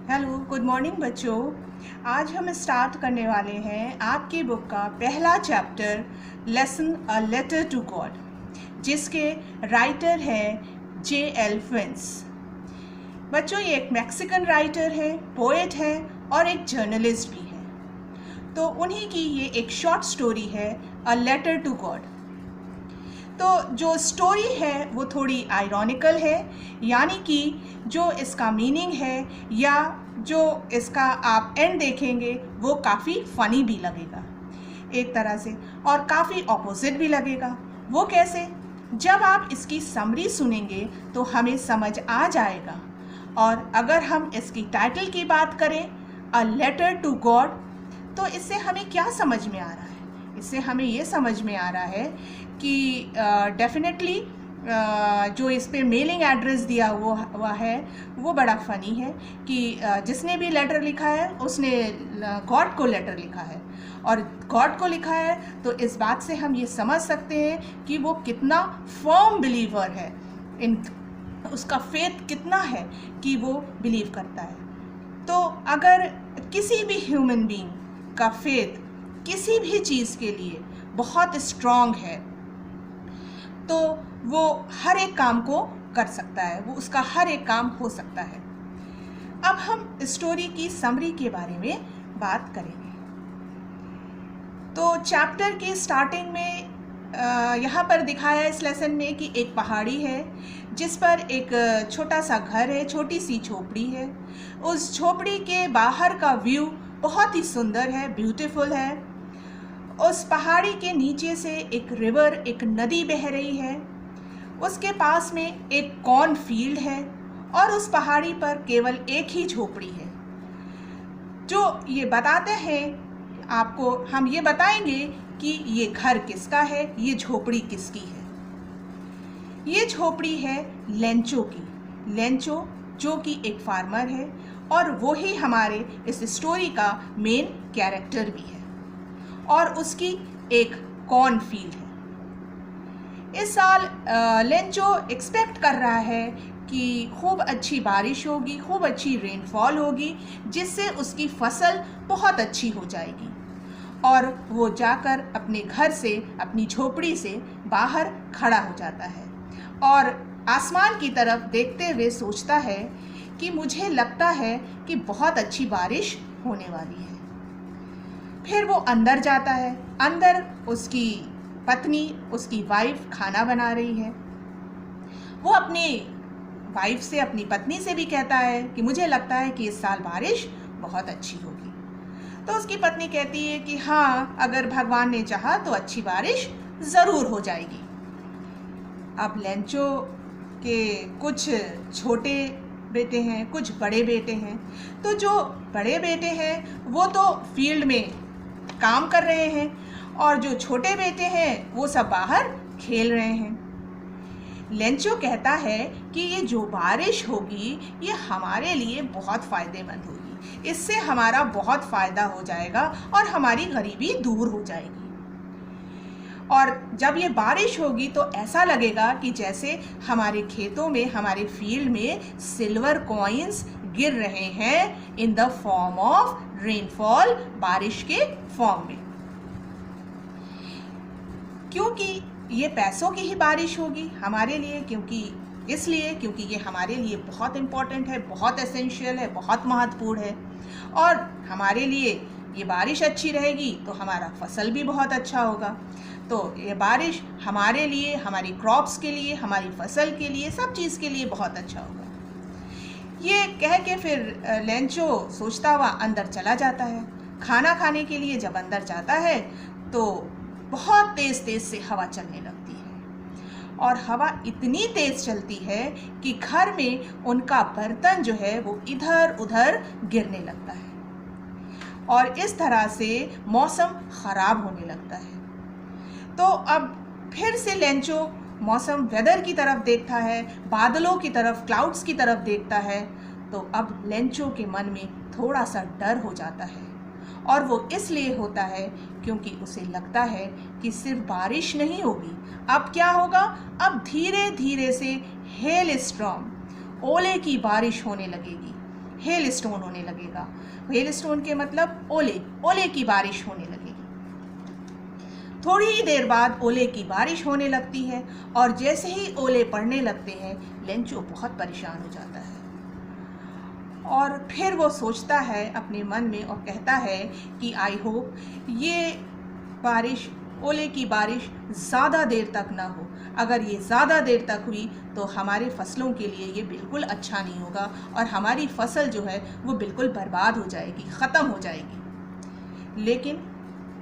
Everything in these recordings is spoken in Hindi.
हेलो, गुड मॉर्निंग बच्चों। आज हम स्टार्ट करने वाले हैं आपकी बुक का पहला chapter lesson a letter to God, जिसके राइटर है J.L. फिंस। बच्चों, ये एक मैक्सिकन राइटर है, पोएट है और एक जर्नलिस्ट भी है। तो उन्हीं की ये एक शॉर्ट स्टोरी है अ लेटर टू गॉड। तो जो स्टोरी है वो थोड़ी आयरॉनिकल है, यानी कि जो इसका मीनिंग है या जो इसका आप एंड देखेंगे वो काफ़ी फ़नी भी लगेगा एक तरह से, और काफ़ी ऑपोजिट भी लगेगा। वो कैसे? जब आप इसकी समरी सुनेंगे तो हमें समझ आ जाएगा। और अगर हम इसकी टाइटल की बात करें, अ लेटर टू गॉड, तो इससे हमें क्या समझ में आ रहा है? इससे हमें ये समझ में आ रहा है कि डेफिनेटली जो इस पे मेलिंग एड्रेस दिया हुआ है वो बड़ा फ़नी है कि जिसने भी लेटर लिखा है उसने गॉड को लेटर लिखा है, और गॉड को लिखा है तो इस बात से हम ये समझ सकते हैं कि वो कितना फर्म बिलीवर है, इन उसका फेथ कितना है कि वो बिलीव करता है। तो अगर किसी भी ह्यूमन बीइंग का फेथ किसी भी चीज़ के लिए बहुत स्ट्रॉन्ग है तो वो हर एक काम को कर सकता है, वो उसका हर एक काम हो सकता है। अब हम स्टोरी की समरी के बारे में बात करेंगे। तो चैप्टर की स्टार्टिंग में यहाँ पर दिखाया है इस लेसन में कि एक पहाड़ी है जिस पर एक छोटा सा घर है, छोटी सी झोपड़ी है। उस झोपड़ी के बाहर का व्यू बहुत ही सुंदर है, ब्यूटीफुल है। उस पहाड़ी के नीचे से एक रिवर, एक नदी बह रही है। उसके पास में एक कॉर्न फील्ड है और उस पहाड़ी पर केवल एक ही झोपड़ी है। जो ये बताते हैं आपको, हम ये बताएंगे कि ये घर किसका है, ये झोपड़ी किसकी है। ये झोपड़ी है लेंचो की। लेंचो जो कि एक फार्मर है और वो ही हमारे इस स्टोरी का मेन कैरेक्टर भी है, और उसकी एक कॉर्न फील्ड है। इस साल लेंचो एक्सपेक्ट कर रहा है कि खूब अच्छी बारिश होगी, खूब अच्छी रेनफॉल होगी, जिससे उसकी फसल बहुत अच्छी हो जाएगी। और वो जाकर अपने घर से, अपनी झोपड़ी से बाहर खड़ा हो जाता है और आसमान की तरफ देखते हुए सोचता है कि मुझे लगता है कि बहुत अच्छी बारिश होने वाली है। फिर वो अंदर जाता है। अंदर उसकी पत्नी, उसकी वाइफ खाना बना रही है। वो अपनी वाइफ से, अपनी पत्नी से भी कहता है कि मुझे लगता है कि इस साल बारिश बहुत अच्छी होगी। तो उसकी पत्नी कहती है कि हाँ, अगर भगवान ने चाहा तो अच्छी बारिश ज़रूर हो जाएगी। अब लेंचो के कुछ छोटे बेटे हैं, कुछ बड़े बेटे हैं। तो जो बड़े बेटे हैं वो तो फील्ड में काम कर रहे हैं और जो छोटे बेटे हैं वो सब बाहर खेल रहे हैं। लेंचो कहता है कि ये जो बारिश होगी ये हमारे लिए बहुत फ़ायदेमंद होगी, इससे हमारा बहुत फ़ायदा हो जाएगा और हमारी गरीबी दूर हो जाएगी। और जब ये बारिश होगी तो ऐसा लगेगा कि जैसे हमारे खेतों में, हमारे फील्ड में सिल्वर कॉइन्स गिर रहे हैं in the form of rainfall, बारिश के फॉर्म में। क्योंकि ये पैसों की ही बारिश होगी हमारे लिए, क्योंकि ये हमारे लिए बहुत इम्पॉर्टेंट है, बहुत एसेंशियल है, बहुत महत्वपूर्ण है। और हमारे लिए ये बारिश अच्छी रहेगी तो हमारा फसल भी बहुत अच्छा होगा। तो ये बारिश हमारे लिए, हमारी क्रॉप्स के लिए, हमारी फसल के लिए, सब चीज़ के लिए बहुत अच्छा होगा। ये कह के फिर लेंचो सोचता हुआ अंदर चला जाता है। खाना खाने के लिए जब अंदर जाता है तो बहुत तेज़ तेज़ से हवा चलने लगती है, और हवा इतनी तेज़ चलती है कि घर में उनका बर्तन जो है वो इधर उधर गिरने लगता है, और इस तरह से मौसम ख़राब होने लगता है। तो अब फिर से लेंचो मौसम, वेदर की तरफ देखता है, बादलों की तरफ, क्लाउड्स की तरफ देखता है। तो अब लेंचो के मन में थोड़ा सा डर हो जाता है, और वो इसलिए होता है क्योंकि उसे लगता है कि सिर्फ बारिश नहीं होगी, अब क्या होगा, अब धीरे धीरे से हेल स्टॉर्म, ओले की बारिश होने लगेगी। हेल स्टोन होने लगेगा। हेल स्टोन के मतलब ओले, ओले की बारिश होने लगेगी। थोड़ी ही देर बाद ओले की बारिश होने लगती है और जैसे ही ओले पड़ने लगते हैं लेंचो बहुत परेशान हो जाता है और फिर वो सोचता है अपने मन में और कहता है कि आई होप ये बारिश, ओले की बारिश ज़्यादा देर तक ना हो। अगर ये ज़्यादा देर तक हुई तो हमारे फसलों के लिए ये बिल्कुल अच्छा नहीं होगा और हमारी फसल जो है वो बिल्कुल बर्बाद हो जाएगी, ख़त्म हो जाएगी। लेकिन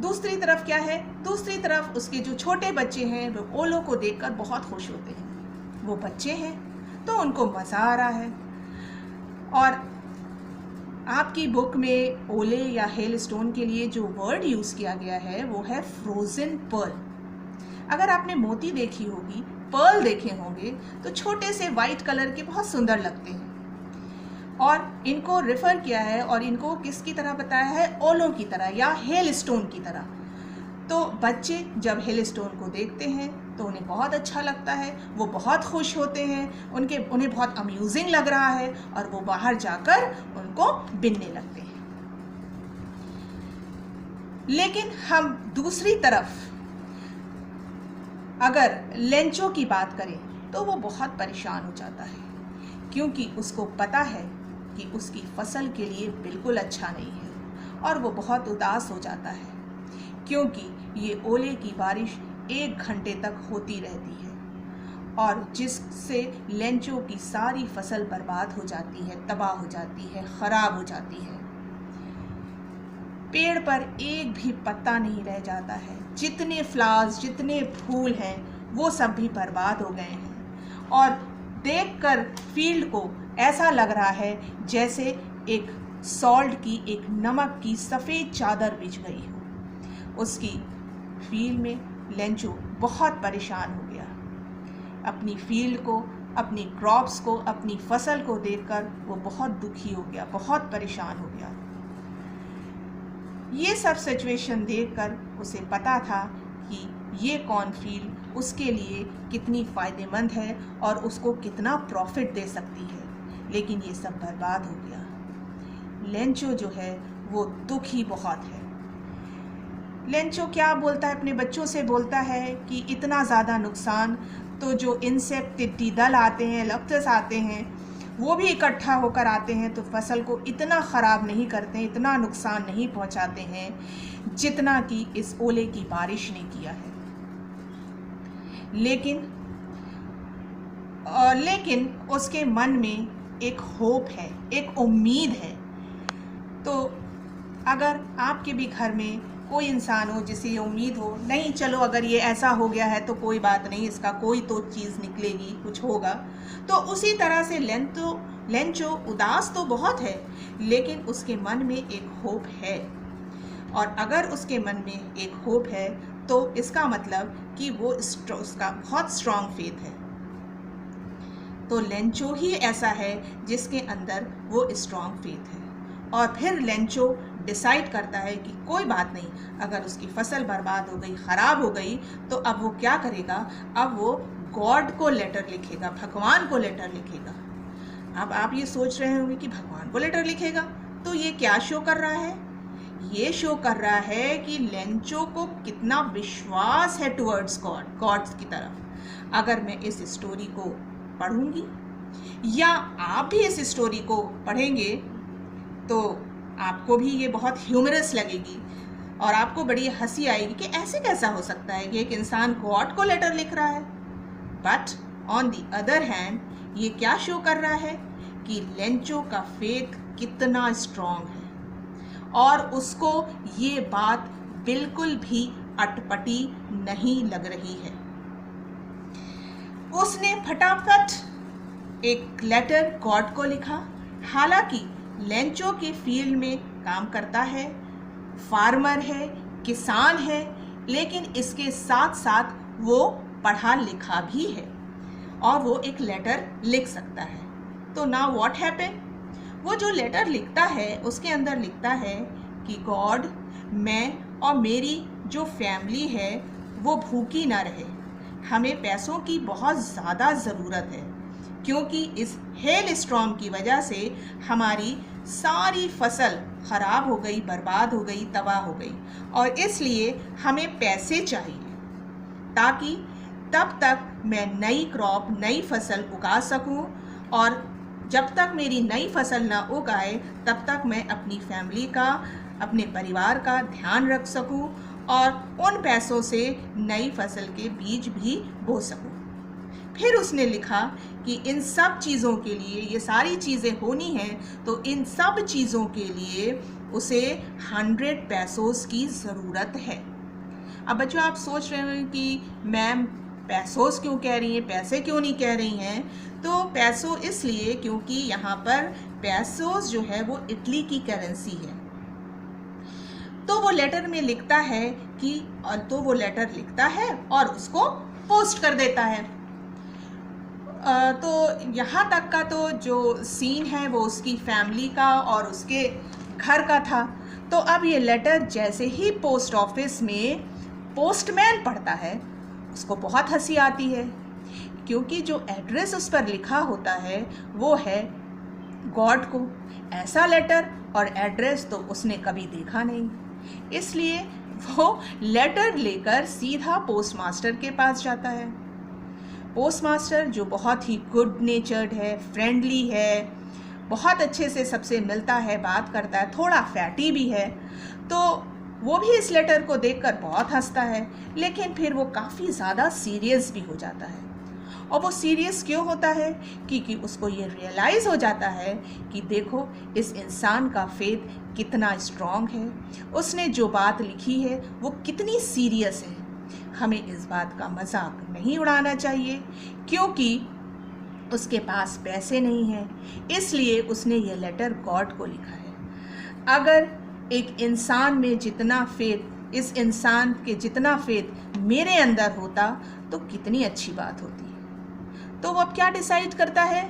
दूसरी तरफ क्या है, दूसरी तरफ उसके जो छोटे बच्चे हैं वो ओलों को देखकर बहुत खुश होते हैं। वो बच्चे हैं तो उनको मज़ा आ रहा है। और आपकी बुक में ओले या हेल स्टोन के लिए जो वर्ड यूज़ किया गया है वो है फ्रोज़न पर्ल। अगर आपने मोती देखी होगी, पर्ल देखे होंगे तो छोटे से वाइट कलर के बहुत सुंदर लगते हैं और इनको रेफ़र किया है और इनको किसकी तरह बताया है, ओलों की तरह या हेल स्टोन की तरह। तो बच्चे जब हेल स्टोन को देखते हैं तो उन्हें बहुत अच्छा लगता है, वो बहुत खुश होते हैं, उन्हें बहुत अम्यूजिंग लग रहा है और वो बाहर जाकर उनको बिनने लगते हैं। लेकिन हम दूसरी तरफ अगर लेंचो की बात करें तो वो बहुत परेशान हो जाता है क्योंकि उसको पता है कि उसकी फसल के लिए बिल्कुल अच्छा नहीं है और वो बहुत उदास हो जाता है क्योंकि ये ओले की बारिश 1 घंटे तक होती रहती है और जिससे लेंचो की सारी फसल बर्बाद हो जाती है, तबाह हो जाती है, ख़राब हो जाती है। पेड़ पर एक भी पत्ता नहीं रह जाता है, जितने फ्लावर्स, जितने फूल हैं वो सब भी बर्बाद हो गए हैं और देखकर फील्ड को ऐसा लग रहा है जैसे एक सॉल्ट की, एक नमक की सफ़ेद चादर बिछ गई हो। उसकी फील्ड में लेंचो बहुत परेशान हो गया। अपनी फील्ड को, अपनी क्रॉप्स को, अपनी फसल को देखकर वो बहुत दुखी हो गया, बहुत परेशान हो गया। ये सब सिचुएशन देखकर उसे पता था कि ये कॉर्नफील्ड उसके लिए कितनी फ़ायदेमंद है और उसको कितना प्रॉफिट दे सकती है, लेकिन ये सब बर्बाद हो गया। लेंचो जो है वो दुखी बहुत है। लेंचो क्या बोलता है, अपने बच्चों से बोलता है कि इतना ज़्यादा नुकसान तो जो इंसेक्ट, टिड्डी दल आते हैं, लफ्टस आते हैं, वो भी इकट्ठा होकर आते हैं तो फसल को इतना ख़राब नहीं करते हैं, इतना नुकसान नहीं पहुंचाते हैं जितना कि इस ओले की बारिश ने किया है। लेकिन उसके मन में एक होप है, एक उम्मीद है। तो अगर आपके भी घर में कोई इंसान हो जिसे ये उम्मीद हो, नहीं चलो अगर ये ऐसा हो गया है तो कोई बात नहीं, इसका कोई तो चीज़ निकलेगी, कुछ होगा, तो उसी तरह से लेंचो उदास तो बहुत है लेकिन उसके मन में एक होप है। और अगर उसके मन में एक होप है तो इसका मतलब कि वो उसका बहुत स्ट्रॉन्ग फेथ है। तो लेंचो ही ऐसा है जिसके अंदर वो स्ट्रॉन्ग फेथ है। और फिर लेंचो डिसाइड करता है कि कोई बात नहीं, अगर उसकी फसल बर्बाद हो गई, ख़राब हो गई, तो अब वो क्या करेगा, अब वो गॉड को लेटर लिखेगा, भगवान को लेटर लिखेगा। अब आप ये सोच रहे होंगे कि भगवान को लेटर लिखेगा, तो ये क्या शो कर रहा है? ये शो कर रहा है कि लेंचो को कितना विश्वास है टुवर्ड्स गॉड की तरफ। अगर मैं इस स्टोरी को पढ़ूंगी या आप भी इस स्टोरी को पढ़ेंगे तो आपको भी ये बहुत ह्यूमरस लगेगी और आपको बड़ी हंसी आएगी कि ऐसे कैसा हो सकता है कि एक इंसान गॉड को लेटर लिख रहा है। But on the other hand ये क्या शो कर रहा है कि लेंचो का फेथ कितना स्ट्रॉन्ग है और उसको ये बात बिल्कुल भी अटपटी नहीं लग रही है। उसने फटाफट एक लेटर गॉड को लिखा। हालांकि लेंचो के फील्ड में काम करता है, फार्मर है, किसान है, लेकिन इसके साथ साथ वो पढ़ा लिखा भी है और वो एक लेटर लिख सकता है। तो नाउ व्हाट हैपन, वो जो लेटर लिखता है उसके अंदर लिखता है कि गॉड, मैं और मेरी जो फैमिली है वो भूखी ना रहे, हमें पैसों की बहुत ज़्यादा ज़रूरत है, क्योंकि इस हेल स्टॉर्म की वजह से हमारी सारी फसल ख़राब हो गई, बर्बाद हो गई, तबाह हो गई, और इसलिए हमें पैसे चाहिए ताकि तब तक मैं नई क्रॉप, नई फसल उगा सकूं, और जब तक मेरी नई फसल ना उगाए तब तक मैं अपनी फैमिली का, अपने परिवार का ध्यान रख सकूं और उन पैसों से नई फसल के बीज भी बो सकूं। फिर उसने लिखा कि इन सब चीज़ों के लिए, ये सारी चीज़ें होनी हैं तो इन सब चीज़ों के लिए उसे 100 पैसोस की ज़रूरत है। अब बच्चों, आप सोच रहे हो कि मैम पैसोस क्यों कह रही हैं, पैसे क्यों नहीं कह रही हैं? तो पैसो इसलिए क्योंकि यहाँ पर पैसोस जो है वो इटली की करेंसी है। तो वो लेटर में लिखता है कि, और तो वो लेटर लिखता है और उसको पोस्ट कर देता है। तो यहाँ तक का तो जो सीन है वो उसकी फैमिली का और उसके घर का था। तो अब ये लेटर जैसे ही पोस्ट ऑफिस में पोस्टमैन पढ़ता है, उसको बहुत हंसी आती है, क्योंकि जो एड्रेस उस पर लिखा होता है वो है गॉड को। ऐसा लेटर और एड्रेस तो उसने कभी देखा नहीं, इसलिए वो लेटर लेकर सीधा पोस्टमास्टर के पास जाता है। पोस्टमास्टर, जो बहुत ही गुड नेचर्ड है, फ्रेंडली है, बहुत अच्छे से सबसे मिलता है, बात करता है, थोड़ा फैटी भी है, तो वो भी इस लेटर को देखकर बहुत हंसता है, लेकिन फिर वो काफ़ी ज़्यादा सीरियस भी हो जाता है। और वो सीरियस क्यों होता है? क्योंकि उसको ये रियलाइज़ हो जाता है कि देखो इस इंसान का फेथ कितना स्ट्रॉन्ग है, उसने जो बात लिखी है वो कितनी सीरियस है। हमें इस बात का मजाक नहीं उड़ाना चाहिए, क्योंकि उसके पास पैसे नहीं हैं, इसलिए उसने ये लेटर गॉड को लिखा है। अगर एक इंसान में जितना फेथ, इस इंसान के जितना फेथ मेरे अंदर होता तो कितनी अच्छी बात होती। तो वो अब क्या डिसाइड करता है?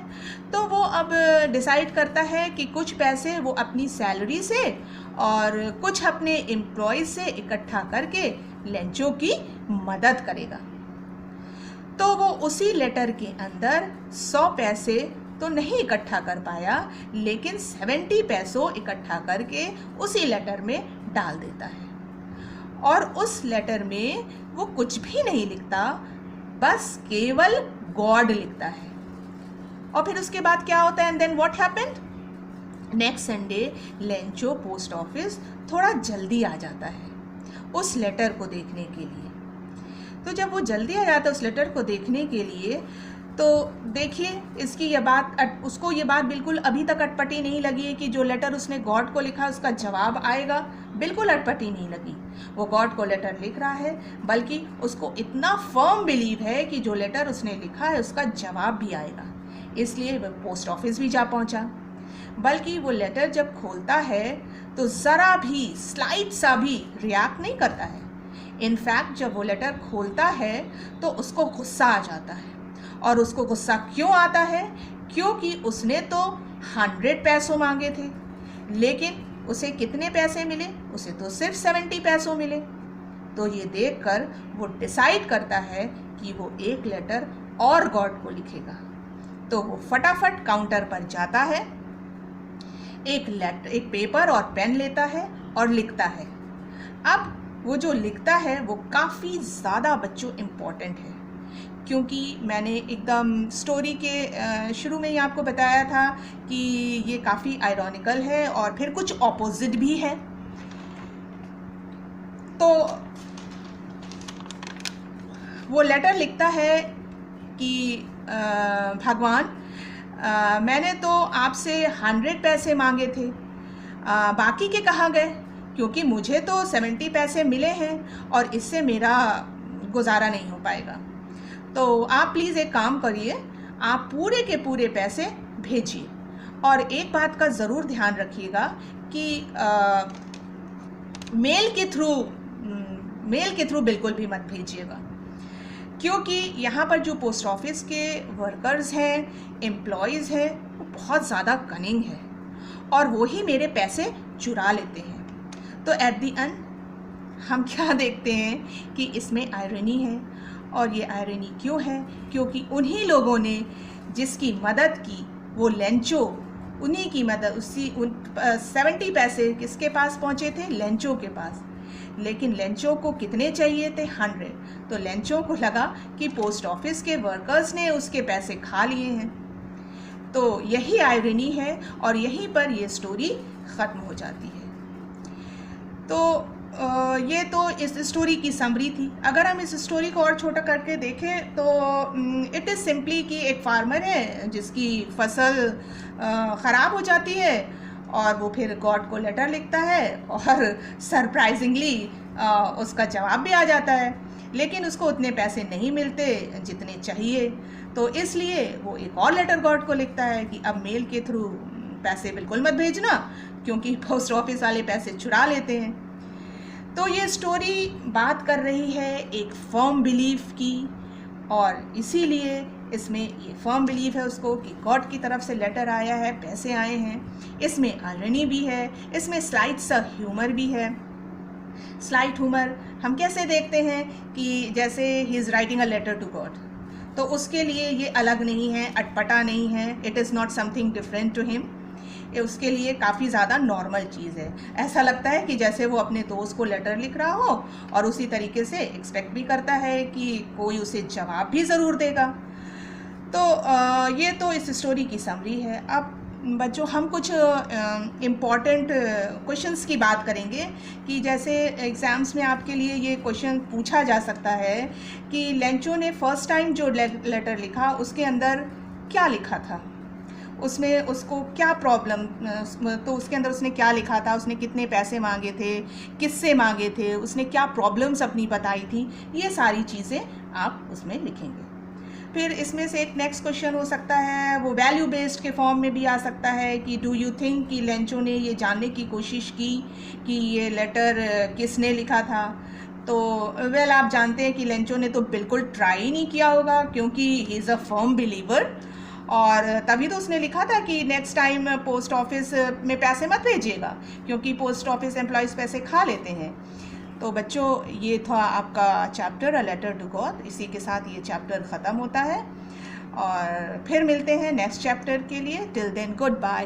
तो वो अब डिसाइड करता है कि कुछ पैसे वो अपनी सैलरी से और कुछ अपने एम्प्लॉय से इकट्ठा करके लेंचो की मदद करेगा। तो वो उसी लेटर के अंदर 100 पैसे तो नहीं इकट्ठा कर पाया, लेकिन 70 पैसों इकट्ठा करके उसी लेटर में डाल देता है। और उस लेटर में वो कुछ भी नहीं लिखता, बस केवल गॉड लिखता है। और फिर उसके बाद क्या होता है? And then what happened? Next Sunday Lencho post office थोड़ा जल्दी आ जाता है उस लेटर को देखने के लिए। तो जब वो जल्दी आ जाता है उस लेटर को देखने के लिए, तो देखिए इसकी ये बात, उसको ये बात बिल्कुल अभी तक अटपटी नहीं लगी है कि जो लेटर उसने गॉड को लिखा उसका जवाब आएगा। बिल्कुल अटपटी नहीं लगी। वो गॉड को लेटर लिख रहा है, बल्कि उसको इतना फर्म बिलीव है कि जो लेटर उसने लिखा है उसका जवाब भी आएगा, इसलिए वह पोस्ट ऑफिस भी जा पहुंचा। बल्कि वो लेटर जब खोलता है तो ज़रा भी, स्लाइट सा भी रिएक्ट नहीं करता है। इनफैक्ट जब वो लेटर खोलता है तो उसको गुस्सा आ जाता है। और उसको गुस्सा क्यों आता है? क्योंकि उसने तो 100 पैसों मांगे थे, लेकिन उसे कितने पैसे मिले? उसे तो सिर्फ 70 पैसों मिले। तो ये देखकर वो डिसाइड करता है कि वो एक लेटर और गॉड को लिखेगा। तो वो फटाफट काउंटर पर जाता है, एक पेपर और पेन लेता है और लिखता है। अब वो जो लिखता है वो काफ़ी ज़्यादा बच्चों इम्पॉर्टेंट है, क्योंकि मैंने एकदम स्टोरी के शुरू में ही आपको बताया था कि ये काफ़ी आयरॉनिकल है और फिर कुछ ऑपोजिट भी है। तो वो लेटर लिखता है कि भगवान, मैंने तो आपसे 100 पैसे मांगे थे, बाकी के कहाँ गए? क्योंकि मुझे तो 70 पैसे मिले हैं और इससे मेरा गुजारा नहीं हो पाएगा। तो आप प्लीज़ एक काम करिए, आप पूरे के पूरे पैसे भेजिए। और एक बात का ज़रूर ध्यान रखिएगा कि मेल के थ्रू बिल्कुल भी मत भेजिएगा, क्योंकि यहाँ पर जो पोस्ट ऑफिस के वर्कर्स हैं, एम्प्लॉयज़ हैं, वो बहुत ज़्यादा कनिंग है और वो ही मेरे पैसे चुरा लेते हैं। तो एट द एंड हम क्या देखते हैं कि इसमें आयरनी है। और ये आयरनी क्यों है? क्योंकि उन्हीं लोगों ने जिसकी मदद की वो लेंचो, उन्हीं की मदद 70 पैसे किसके पास पहुँचे थे? लेंचो के पास। लेकिन लेंचो को कितने चाहिए थे? 100। तो लेंचो को लगा कि पोस्ट ऑफिस के वर्कर्स ने उसके पैसे खा लिए हैं। तो यही आयरनी है और यहीं पर ये स्टोरी ख़त्म हो जाती है। तो ये तो इस स्टोरी की समरी थी। अगर हम इस स्टोरी को और छोटा करके देखें तो इट इज़ सिंपली कि एक फार्मर है जिसकी फसल ख़राब हो जाती है और वो फिर गॉड को लेटर लिखता है और सरप्राइजिंगली उसका जवाब भी आ जाता है, लेकिन उसको उतने पैसे नहीं मिलते जितने चाहिए। तो इसलिए वो एक और लेटर गॉड को लिखता है कि अब मेल के थ्रू पैसे बिल्कुल मत भेजना, क्योंकि पोस्ट ऑफिस वाले पैसे चुरा लेते हैं। तो ये स्टोरी बात कर रही है एक फर्म बिलीफ की, और इसीलिए इसमें ये फर्म बिलीफ है उसको कि गॉड की तरफ से लेटर आया है, पैसे आए हैं। इसमें आयरनी भी है, इसमें स्लाइट सा ह्यूमर भी है। स्लाइट ह्यूमर हम कैसे देखते हैं कि जैसे ही is writing a letter to God, तो उसके लिए ये अलग नहीं है, अटपटा नहीं है, it is not something different to him. उसके लिए काफ़ी ज़्यादा नॉर्मल चीज़ है। ऐसा लगता है कि जैसे वो अपने दोस्त को लेटर लिख रहा हो और उसी तरीके से एक्सपेक्ट भी करता है कि कोई उसे जवाब भी ज़रूर देगा। तो ये तो इस स्टोरी की समरी है। अब बच्चों हम कुछ इम्पॉर्टेंट क्वेश्चंस की बात करेंगे कि जैसे एग्ज़ाम्स में आपके लिए ये क्वेश्चन पूछा जा सकता है कि लेंचो ने फर्स्ट टाइम जो लेटर लिखा उसके अंदर क्या लिखा था, उसमें उसको क्या प्रॉब्लम, तो उसके अंदर उसने क्या लिखा था, उसने कितने पैसे मांगे थे, किससे मांगे थे, उसने क्या प्रॉब्लम्स अपनी बताई थी, ये सारी चीज़ें आप उसमें लिखेंगे। फिर इसमें से एक नेक्स्ट क्वेश्चन हो सकता है, वो वैल्यू बेस्ड के फॉर्म में भी आ सकता है कि डू यू थिंक कि लेंचो ने ये जानने की कोशिश की कि ये लेटर किसने लिखा था। तो वेल आप जानते हैं कि लेंचो ने तो बिल्कुल ट्राई ही नहीं किया होगा, क्योंकि he is a firm believer, और तभी तो उसने लिखा था कि नेक्स्ट टाइम पोस्ट ऑफिस में पैसे मत भेजिएगा, क्योंकि पोस्ट ऑफिस एम्प्लॉयज़ पैसे खा लेते हैं। तो बच्चों ये था आपका chapter a letter to God. इसी के साथ ये चैप्टर ख़त्म होता है और फिर मिलते हैं नेक्स्ट चैप्टर के लिए। Till then good bye.